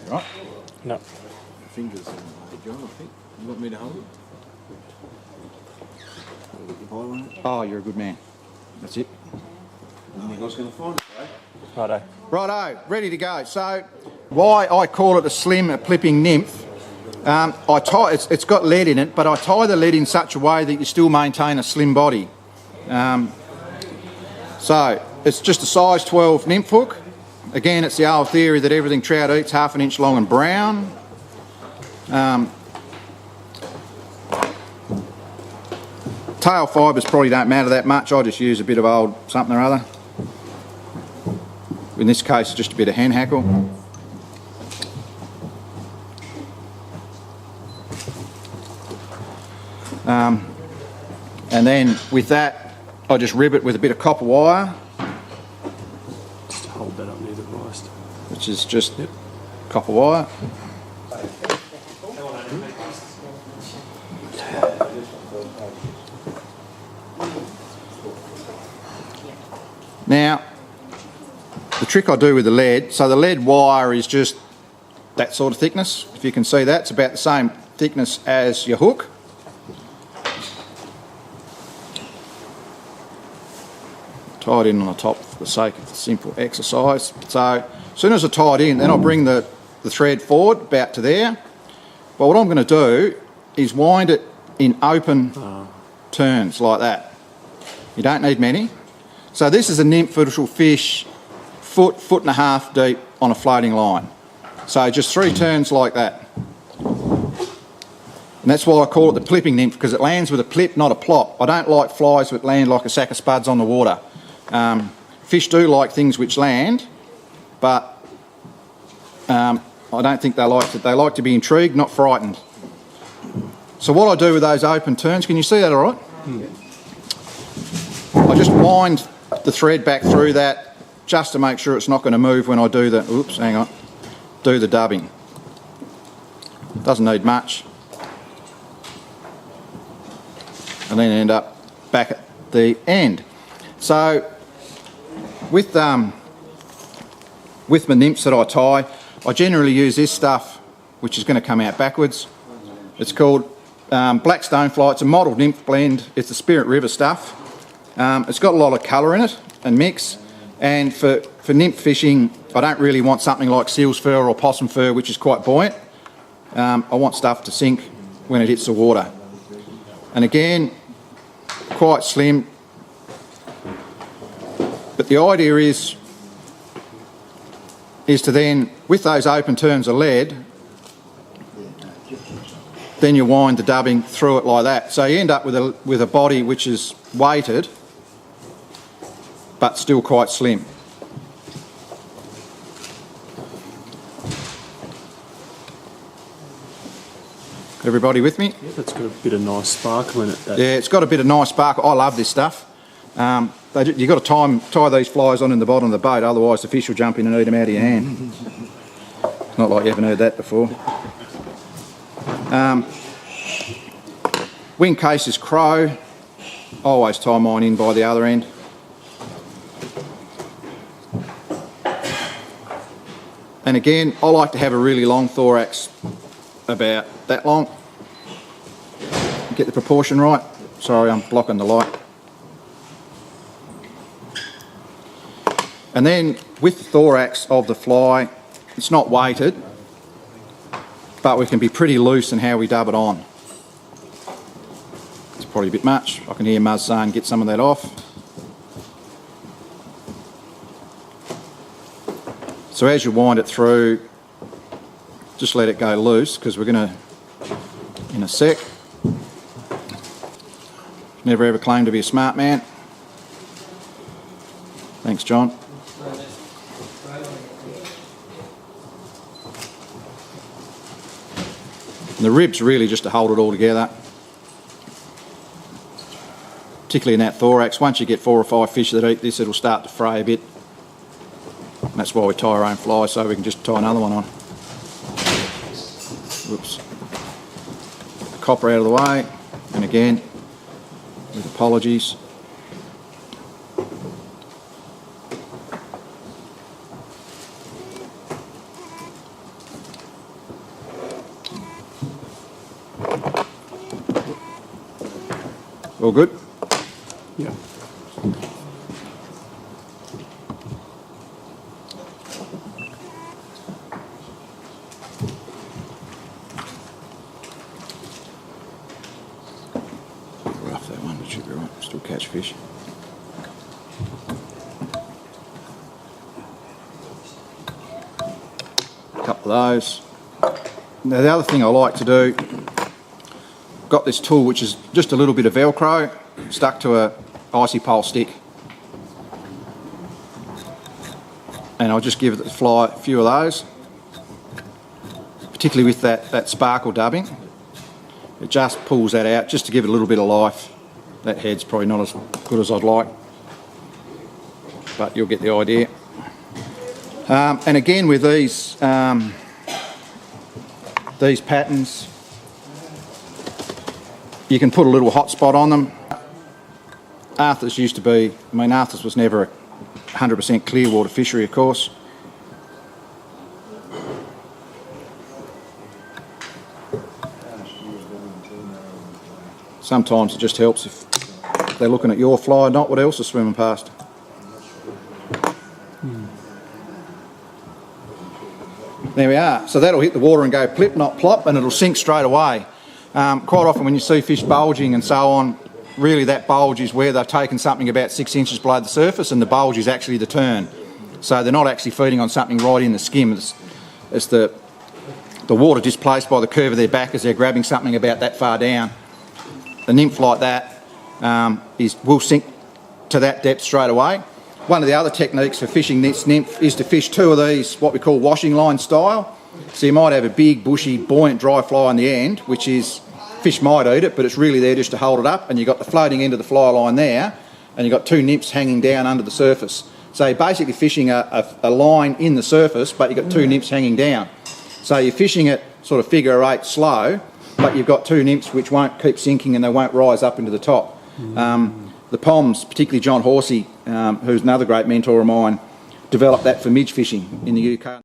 Right? No. Fingers and John, I think. You want me to hold it? Oh, you're a good man. That's it. You guys going to find it, right? Righto. Righto, ready to go. So, why I call it a Slim Plipping Nymph, I tie, it's got lead in it, but I tie the lead in such a way that you still maintain a slim body. So, it's just a size 12 nymph hook. Again, it's the old theory that everything trout eats half an inch long and brown. Tail fibres probably don't matter that much. I just use a bit of old something or other. In this case, just a bit of hand hackle. And then with that, I just rib it with a bit of copper wire. Just hold that up near the wrist. Which is just copper wire. Now, the trick I do with the lead, so the lead wire is just that sort of thickness. If you can see that, it's about the same thickness as your hook. Tie it in on the top for the sake of the simple exercise. So, as soon as I tie it in, then I'll bring the thread forward about to there. But what I'm going to do is wind it in open turns like that. You don't need many. So this is a nymph which will fish foot and a half deep on a floating line. So just 3 turns like that. And that's why I call it the plipping nymph, because it lands with a plip, not a plop. I don't like flies that land like a sack of spuds on the water. Fish do like things which land, but I don't think they like it. They like to be intrigued, not frightened. So what I do with those open turns, can you see that all right? I just wind the thread back through that just to make sure it's not going to move when I do the, oops, hang on, do the dubbing. Doesn't need much. And then end up back at the end. So with my nymphs that I tie, I generally use this stuff, which is going to come out backwards. It's called Black Stonefly. It's a mottled nymph blend. It's the Spirit River stuff. It's got a lot of colour in it and mix, and for nymph fishing I don't really want something like seal's fur or possum fur, which is quite buoyant. I want stuff to sink when it hits the water. And again, quite slim, but the idea is to then, with those open turns of lead, then you wind the dubbing through it like that. So you end up with a body which is weighted but still quite slim. Everybody with me? Yeah, that's got a bit of nice sparkle in it. Yeah, it's got a bit of nice sparkle. I love this stuff. You've got to tie these flies on in the bottom of the boat, otherwise the fish will jump in and eat them out of your hand. Not like you haven't heard that before. Wing case is crow. I always tie mine in by the other end. And again, I like to have a really long thorax, about that long. Get the proportion right. Sorry, I'm blocking the light. And then with the thorax of the fly, it's not weighted, but we can be pretty loose in how we dub it on. It's probably a bit much. I can hear Muzz saying get some of that off. So as you wind it through, just let it go loose, because we're going to, in a sec. Never ever claimed to be a smart man. Thanks, John. And the rib's really just to hold it all together, particularly in that thorax. Once you get 4 or 5 fish that eat this, it'll start to fray a bit. And that's why we tie our own fly, so we can just tie another one on. Whoops. Get the copper out of the way, and again, with apologies. All good? Yeah. Rough that one, but should be right. Still catch fish. A couple of those. Now the other thing I like to do, got this tool which is just a little bit of Velcro stuck to a icy pole stick, and I'll just give the fly a few of those, particularly with that sparkle dubbing. It just pulls that out just to give it a little bit of life. That head's probably not as good as I'd like, but you'll get the idea. And again with these patterns, you can put a little hot spot on them. Arthas used to be, I mean, Arthas was never a 100% clear water fishery, of course. Sometimes it just helps if they're looking at your fly, not what else is swimming past. There we are. So that'll hit the water and go plip, not plop, and it'll sink straight away. Quite often when you see fish bulging and so on, really that bulge is where they've taken something about 6 inches below the surface, and the bulge is actually the turn. So they're not actually feeding on something right in the skim. It's the water displaced by the curve of their back as they're grabbing something about that far down. A nymph like that will sink to that depth straight away. One of the other techniques for fishing this nymph is to fish two of these, what we call washing line style. So you might have a big, bushy, buoyant dry fly on the end, which is, fish might eat it, but it's really there just to hold it up, and you've got the floating end of the fly line there, and you've got two nymphs hanging down under the surface. So you're basically fishing a line in the surface, but you've got two nymphs hanging down. So you're fishing it sort of figure eight slow, but you've got two nymphs which won't keep sinking and they won't rise up into the top. The Poms, particularly John Horsey, who's another great mentor of mine, developed that for midge fishing in the UK.